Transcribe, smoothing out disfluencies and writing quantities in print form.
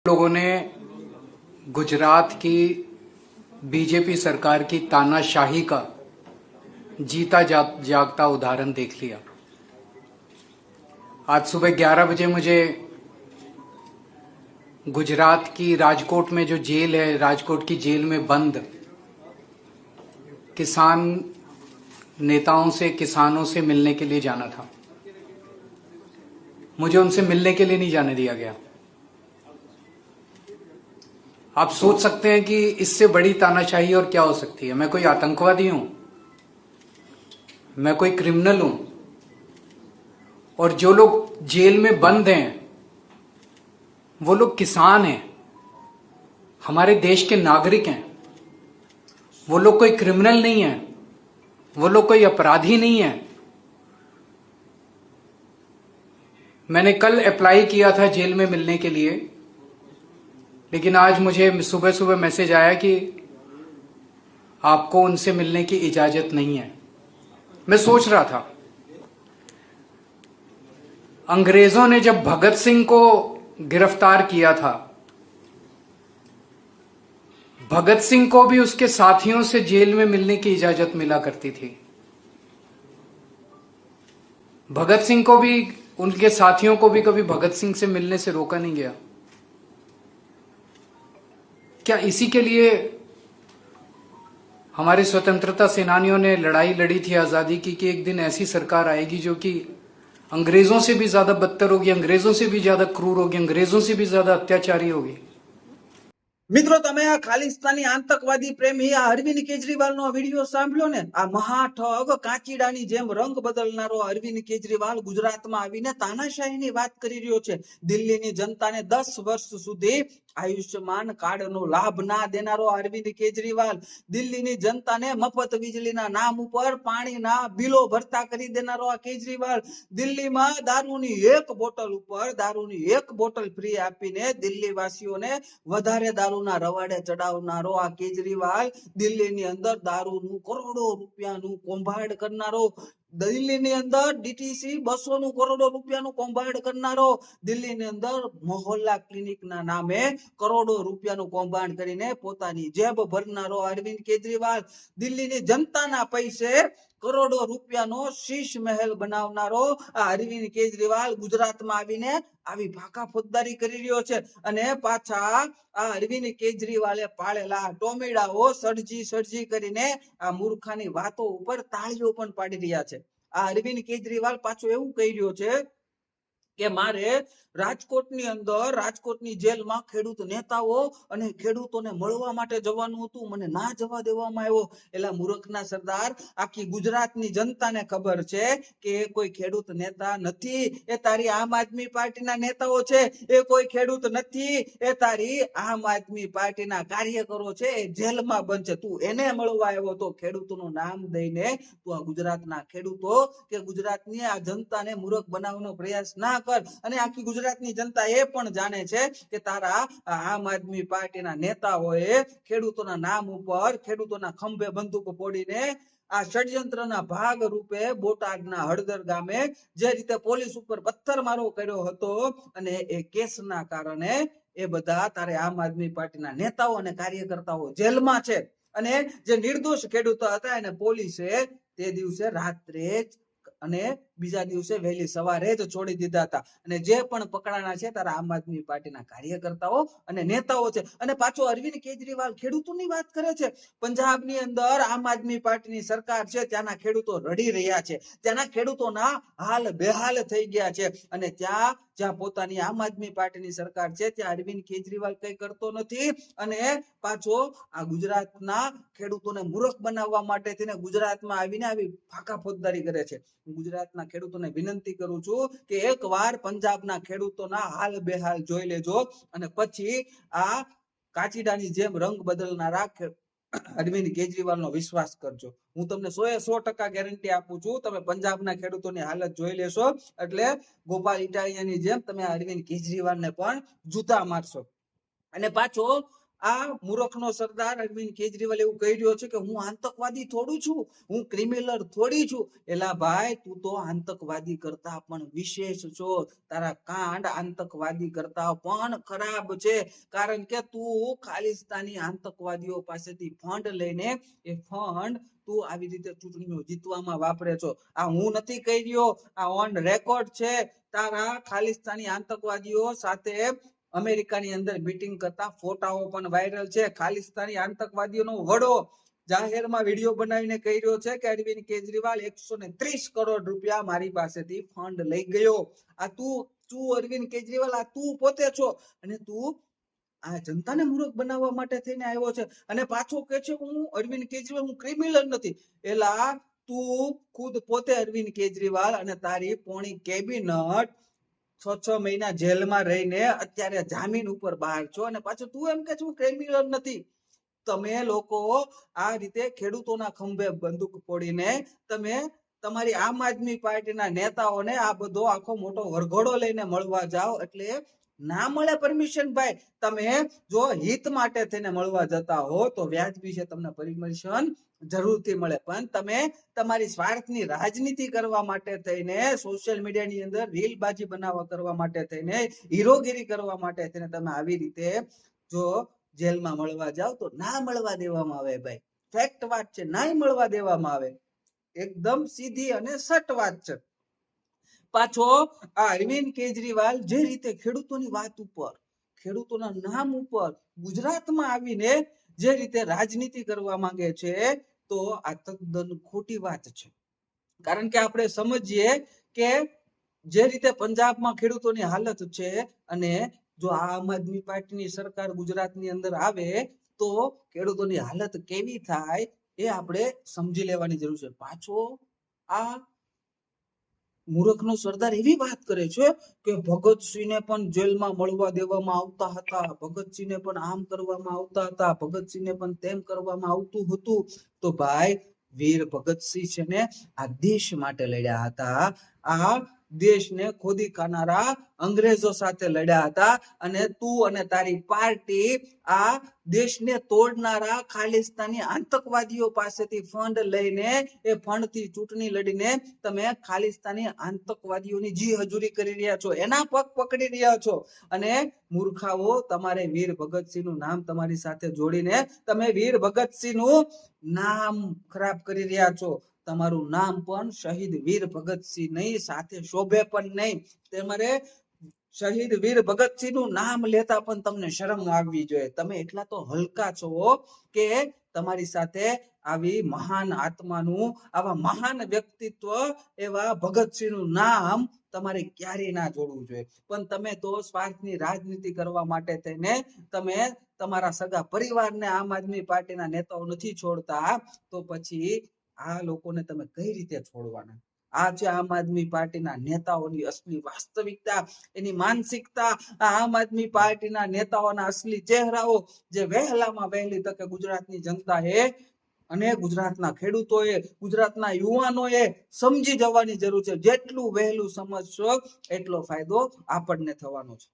लोगों ने गुजरात की बीजेपी सरकार की तानाशाही का जीता जागता उदाहरण देख लिया। आज सुबह 11 बजे मुझे गुजरात की राजकोट में जो जेल है, राजकोट की जेल में बंद किसान नेताओं से, किसानों से मिलने के लिए जाना था। मुझे उनसे मिलने के लिए नहीं जाने दिया गया। आप सोच सकते हैं कि इससे बड़ी तानाशाही और क्या हो सकती है। मैं कोई आतंकवादी हूं? मैं कोई क्रिमिनल हूं? और जो लोग जेल में बंद हैं वो लोग किसान हैं, हमारे देश के नागरिक हैं। वो लोग कोई क्रिमिनल नहीं है, वो लोग कोई अपराधी नहीं है। मैंने कल अप्लाई किया था जेल में मिलने के लिए, लेकिन आज मुझे सुबह सुबह मैसेज आया कि आपको उनसे मिलने की इजाजत नहीं है। मैं सोच रहा था, अंग्रेजों ने जब भगत सिंह को गिरफ्तार किया था, भगत सिंह को भी उसके साथियों से जेल में मिलने की इजाजत मिला करती थी। भगत सिंह को भी, उनके साथियों को भी कभी भगत सिंह से मिलने से रोका नहीं गया। क्या इसी के लिए हमारे स्वतंत्रता सेनानियों ने लड़ाई लड़ी थी आजादी की कि एक दिन ऐसी सरकार आएगी जो कि अंग्रेजों से भी ज्यादा बदतर होगी, अंग्रेजों से भी ज्यादा क्रूर होगी, अंग्रेजों से भी ज्यादा अत्याचारी होगी। મિત્રો, તમે આ ખાલિસ્તાની આતંકવાદી પ્રેમી આ અરવિંદ કેજરીવાલનો વિડીયો સાંભળ્યો ને? આ મહાઠગ કાચીડાની જેમ રંગ બદલનારો અરવિંદ કેજરીવાલ ગુજરાતમાં આવીને તાનાશાહીની વાત કરી રહ્યો છે। દિલ્હીની જનતાને 10 વર્ષ સુધી આયુષ્યમાન કાર્ડનો લાભ ના દેનારો અરવિંદ કેજરીવાલ, દિલ્હીની જનતાને મફત વીજળીના નામ ઉપર પાણીના બિલો ભરતા કરી દેનારો આ કેજરીવાલ, દિલ્હીમાં દારૂની એક બોટલ ફ્રી આપીને દિલ્હીવાસીઓને વધારે દારૂના રવાડે ચડાવનારો આ કેજરીવાલ, દિલ્હીની અંદર દારૂનું કરોડો રૂપિયાનું કૌભાંડ કરનારો, દિલ્હીની અંદર ડીટીસી 200 કરોડો રૂપિયાનું કૌભાંડ કરનારો, દિલ્હીની અંદર મોહલ્લા ક્લિનિકના નામે કરોડો રૂપિયાનું કૌભાંડ કરીને પોતાની જેબ ભરનારો અરવિંદ કેજરીવાલ, દિલ્હીની જનતાના પૈસે કરોડો રૂપિયાનો શીશ મહેલ બનાવનારો આ અરવિંદ કેજરીવાલ ગુજરાતમાં આવીને આવી ભાકા ફોજદારી કરી રહ્યો છે। અને પાછા આ અરવિંદ કેજરીવાલે પાળેલા ટોમેડાઓ સર્જી કરીને આ મૂર્ખાની વાતો ઉપર તાળીઓ પણ પાડી રહ્યા છે। આ અરવિંદ કેજરીવાલ પાછો એવું કહી રહ્યો છે કે મારે રાજકોટની અંદર, રાજકોટની જેલમાં ખેડૂત નેતાઓ અને ખેડૂતોને મળવા માટે જવાનું હતું, મને ના જવા દેવામાં આવ્યો। એલા મૂર્ખના સરદાર, આખી ગુજરાતની જનતાને ખબર છે કે એ કોઈ ખેડૂત નેતા નથી, એ તારી આમ આદમી પાર્ટીના નેતાઓ છે। એ કોઈ ખેડૂત નથી, એ તારી આમ આદમી પાર્ટીના કાર્યકરો છે, એ જેલમાં બંધ છે। તું એને મળવા આવ્યો તો ખેડૂતોનું નામ દઈને તું આ ગુજરાતના ખેડૂતો કે ગુજરાતની આ જનતાને મૂર્ખ બનાવવાનો પ્રયાસ ના કર। અને આખી ગુજરાતની જનતા એ પણ જાણે છે કે તારા આમ આદમી પાર્ટીના નેતાઓએ ખેડૂતોના નામ ઉપર, ખેડૂતોના ખંભે બંદૂક ફોડીને આ ષડયંત્રના ભાગ રૂપે બોટાદના હળદર ગામે જે રીતે પોલીસ ઉપર પથ્થરમારો કર્યો હતો, અને એ કેસના કારણે એ બધા તારે આમ આદમી પાર્ટીના નેતાઓ અને કાર્યકર્તાઓ જેલમાં છે। અને જે નિર્દોષ ખેડૂતો હતા એને પોલીસે તે દિવસે રાત્રે જ અને બીજા દિવસે વહેલી સવારે જ છોડી દીધા હતા। અને જે પણ પકડાણા છે તારા આમ આદમી પાર્ટીના કાર્યકર્તાઓ અને નેતાઓ છે। અને પાછો અરવિંદ કેજરીવાલ ખેડૂતોની વાત કરે છે। પંજાબની અંદર આમ આદમી પાર્ટીની સરકાર છે, ત્યાંના ખેડૂતો રડી રહ્યા છે, ત્યાંના ખેડૂતોના હાલ બેહાલ થઈ ગયા છે। અને જ્યાં પોતાની આમ આદમી પાર્ટીની સરકાર છે ત્યાં અરવિંદ કેજરીવાલ કઈ કરતો નથી, અને પાછો આ ગુજરાતના ખેડૂતોને મૂર્ખ બનાવવા માટે તેને ગુજરાતમાં આવીને આવી ફાકા ફોજદારી કરે છે। ગુજરાતના ખેડૂતોને વિનંતી કરું છું કે એકવાર પંજાબના ખેડૂતોના હાલ બેહાલ જોઈ લેજો, અને પછી આ કાચીડાની જેમ રંગ બદલનારા અરવિંદ કેજરીવાલનો વિશ્વાસ કરજો। હું તમને 100% ગેરંટી આપું છું, તમે પંજાબના ખેડૂતોની હાલત જોઈ લેશો એટલે ગોપાલ ઇટાલિયાની જેમ તમે અરવિંદ કેજરીવાલને પણ જૂતા મારશો। અને પાછો આ મૂર્ખનો સરદાર અરવિંદ કેજરીવાલ એવું કહી રહ્યો છે કે હું આતંકવાદી થોડું છું, હું ક્રિમિનલ થોડી છું. એલા ભાઈ, તું તો આતંકવાદી કરતા પણ વિશેષ છો. તારા કાંડ આતંકવાદી કરતા પણ ખરાબ છે. કારણ કે તું ખાલિસ્તાની આતંકવાદીઓ પાસેથી ફંડ લઈને એ ફંડ તું આવી રીતે ચૂંટણીઓ જીતવામાં વાપરે છો. આ હું નથી કહી રહ્યો, આ ઓન રેકોર્ડ છે. તારા ખાલિસ્તાની આતંકવાદીઓ સાથે અમેરિકાની અંદર મીટિંગ કરતા ફોટાઓ પણ વાયરલ છે. ખાલિસ્તાની આતંકવાદીઓનો વડો જાહેરમાં વિડીયો બનાવીને કહી રહ્યો છે કે અરવિંદ કેજરીવાલ 130 કરોડ રૂપિયા મારી પાસેથી ફંડ લઈ ગયો. આ તું અરવિંદ કેજરીવાલ, આ તું પોતે છો. અને તું આ જનતાને મૂર્ખ બનાવવા માટે થઈને આવ્યો છે. અને પાછો કે છે હું અરવિંદ કેજરીવાલ, હું ક્રિમિનલ નથી. એલા તું ખુદ પોતે અરવિંદ કેજરીવાલ અને તારી પોણી કેબિનેટ 6 મહિના જેલમાં રહીને અત્યારે જામીન ઉપર બહાર છો, અને પાછું તું એમ કે છું ક્રિમિનલ નથી. તમે લોકો આ રીતે ખેડૂતોના ખંભે બંદૂક ફોડીને તમે તમારી આમ આદમી પાર્ટીના નેતાઓને આ બધો આખો મોટો વરઘોડો લઈને મળવા જાઓ એટલે ના મળે પરમિશન. ભાઈ, તમે જો હિત માટે થઈને મળવા જતા હો તો વ્યાજબી છે, તમને પરમિશન જરૂરથી મળે. પણ તમે તમારી સ્વાર્થની રાજનીતિ કરવા માટે થઈને, સોશિયલ મીડિયાની અંદર રીલબાજી બનાવવા કરવા માટે થઈને, હીરોગીરી કરવા માટે થઈને તમે આવી રીતે જો જેલમાં મળવા જાવ તો ના મળવા દેવામાં આવે. ભાઈ, ફેક્ટ વાત છે, ના મળવા દેવામાં આવે. એકદમ સીધી અને સટ વાત છે. પાછો આ અરવિંદ કેજરીવાલ જે રીતે ખેડૂતોની વાત ઉપર, ખેડૂતોના નામ ઉપર ગુજરાતમાં આવીને જે રીતે રાજનીતિ કરવા માંગે છે તો આ તદ્દન ખોટી વાત છે. કારણ કે આપણે સમજીએ કે જે રીતે પંજાબમાં ખેડૂતોની હાલત છે, અને જો આમ આદમી પાર્ટીની સરકાર ગુજરાતની અંદર આવે તો ખેડૂતોની હાલત કેવી થાય એ આપણે સમજી લેવાની જરૂર છે. પાછો આ મૂર્ખનો સરદાર એવી વાત કરે છે કે ભગતસિંહને પણ જેલમાં મળવા દેવામાં આવતા હતા, ભગતસિંહને પણ આમ કરવામાં આવતા હતા, ભગતસિંહને પણ તેમ કરવામાં આવતું હતું. તો ભાઈ, વીર ભગતસિંહ છે ને આ દેશ માટે લડ્યા હતા. આ દેશને ખોદી ખાનારા અંગ્રેજો સાથે લડ્યા હતા. અને તું અને તારી પાર્ટી આ દેશને તોડનારા ખાલિસ્તાની આતંકવાદીઓ પાસેથી ફંડ લઈને એ ફંડથી ચૂંટણી લડીને તમે ખાલિસ્તાની આતંકવાદીઓની જી હજુરી કરી રહ્યા છો, એના પગ પકડી રહ્યા છો. અને મૂર્ખાઓ, તમારે વીર ભગતસિંહનું નામ તમારી સાથે જોડીને તમે વીર ભગતસિંહનું નામ ખરાબ કરી રહ્યા છો. તમારું નામ પણ શહીદ વીર ભગતસિંહ નહીં, સાથે શોભે પણ નહીં. તમારે શહીદ વીર ભગતસિંહનું નામ લેતા પણ તમને શરમ આવવી જોઈએ. તમે એટલા તો હલકા છો કે તમારી સાથે આવી મહાન આત્માનું, આવા મહાન વ્યક્તિત્વ એવા ભગતસિંહનું નામ તમારે ક્યારેય ના જોડવું જોઈએ. પણ તમે તો સ્વાર્થની રાજનીતિ કરવા માટે થઈને તમે તમારા સગા પરિવારને આમ આદમી પાર્ટીના નેતાઓ નથી છોડતા, તો પછી આ લોકોને તમે કઈ રીતે છોડવાના? આ છે આમ આદમી પાર્ટીના નેતાઓની અસલી વાસ્તવિકતા, એની માનસિકતા. આમ આદમી પાર્ટીના નેતાઓના અસલી ચહેરાઓ જે વહેલામાં વહેલી તકે ગુજરાતની જનતાએ અને ગુજરાતના ખેડૂતોએ, ગુજરાતના યુવાનોએ સમજી જવાની જરૂર છે. જેટલું વહેલું સમજશો એટલો ફાયદો આપણને થવાનો છે.